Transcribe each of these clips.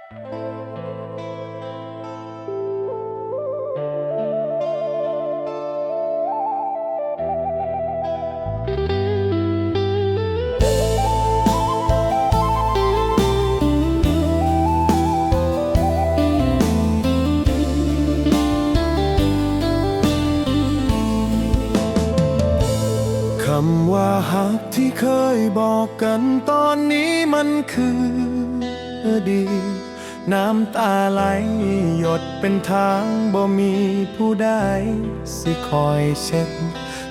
คำว่าฮักที่เคยบอกกันตอนนี้มันคืออดีตน้ำตาไหลหยดเป็นทางบ่มีผู้ใดสิคอยเช็ด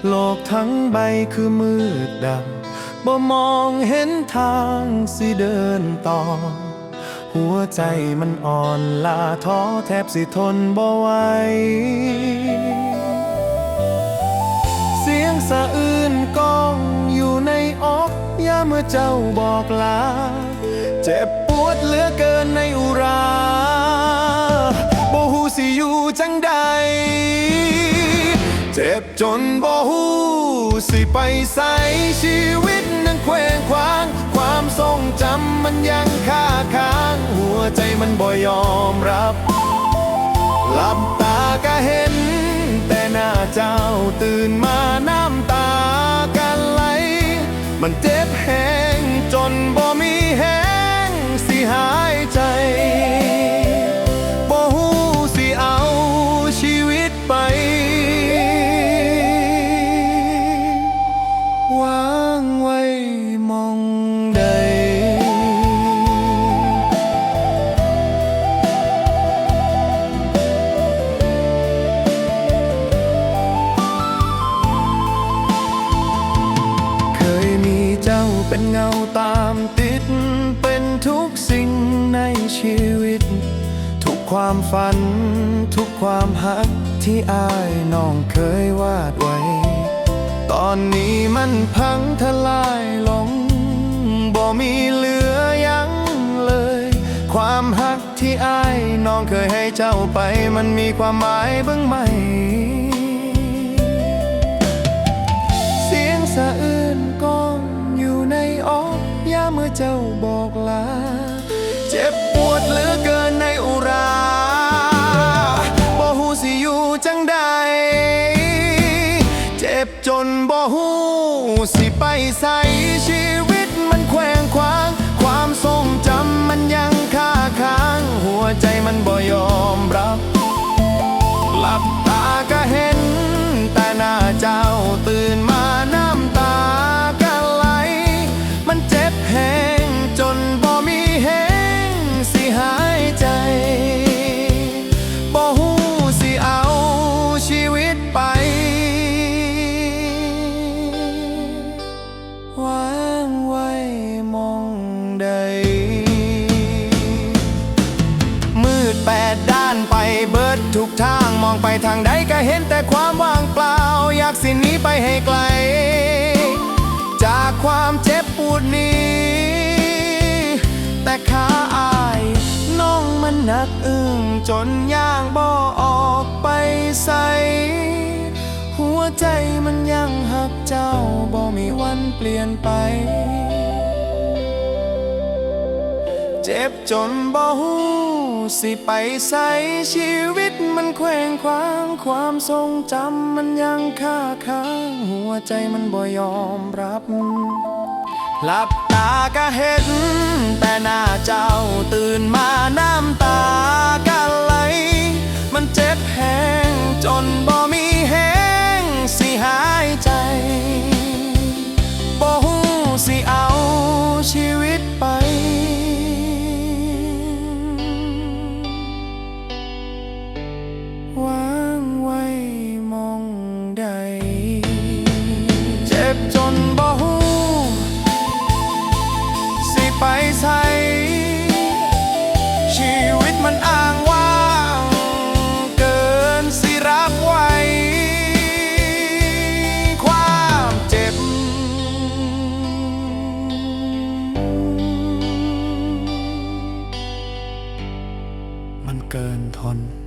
โลกทั้งใบคือมืดดำบ่มองเห็นทางสิเดินต่อหัวใจมันอ่อนล้าท้อแทบสิทนบ่ไหวเสียงสะอื้นก้องอยู่ในอกยามเมื่อเจ้าบอกลาเจ็บปวดเหลือเกินในอุราบ่ฮู้สิอยู่จังใดเจ็บจนบ่ฮู้สิไปไสชีวิตนั้นเคว้งคว้างความทรงจำมันยังค้าค้างหัวใจมันบ่ยอมรับหลับตาก็เห็นแต่หน้าเจ้าตื่นมาน้ำตากันไหลมันเจ็บแห้งจนบ่มีแห้งสิหายใจบ่ฮู้สิเอาชีวิตไปวางไว้มองใดเป็นเงาตามติดเป็นทุกสิ่งในชีวิตทุกความฝันทุกความฮักที่อ้ายน้องเคยวาดไว้ตอนนี้มันพังทลายลงบ่มีเหลือยังเลยความฮักที่อ้ายน้องเคยให้เจ้าไปมันมีความหมายบ้างไหมเสียงสะอื้นก้องอยู่ในอกยามเมื่อเจ้าบอกลาเจ็บปวดเหลือเกินในอุราบ่ฮู้สิอยู่จังใดเจ็บจนบ่ฮู้สิไปไสชีวิตมันแขว่งขวางความทรงจำมันยังค้าค้างหัวใจมันบ่ยอมรับหลับตาก็เห็นแต่หน้าเจ้าตื่นมาน้ำตาแห้งจนบ่มีแห้งสิหายใจบ่ฮู้สิเอาชีวิตไปวางไว้มองใดมืดแปดด้านไปเบิดทุกทางมองไปทางใดก็เห็นแต่ความว่างเปล่าอยากสิหนีไปให้ไกลจากความเจ็บปวดนี้แต่ขาอายน้องมันหนักอึ้งจนย่างบ่ออกไปใส่หัวใจมันยังหักเจ้าบ่มีวันเปลี่ยนไปเจ็บจนบ่ฮู้สิไปไสชีวิตมันแขว่งขวางความทรงจำมันยังค้าค้างหัวใจมันบ่ยอมรับหลับตาก็เห็นแต่หน้าเจ้าตื่นมาน้ำตาก็ไหลมันเจ็บแห้งจนบ่มีแห้งสิหายใจบ่ฮู้สิเอาชีวิตไปวางไว้มองใดเจ็บจนบ่ฮู้ไปใส่ชีวิตมันอ้างว้างเกินสิรับไว้ความเจ็บมันเกินทน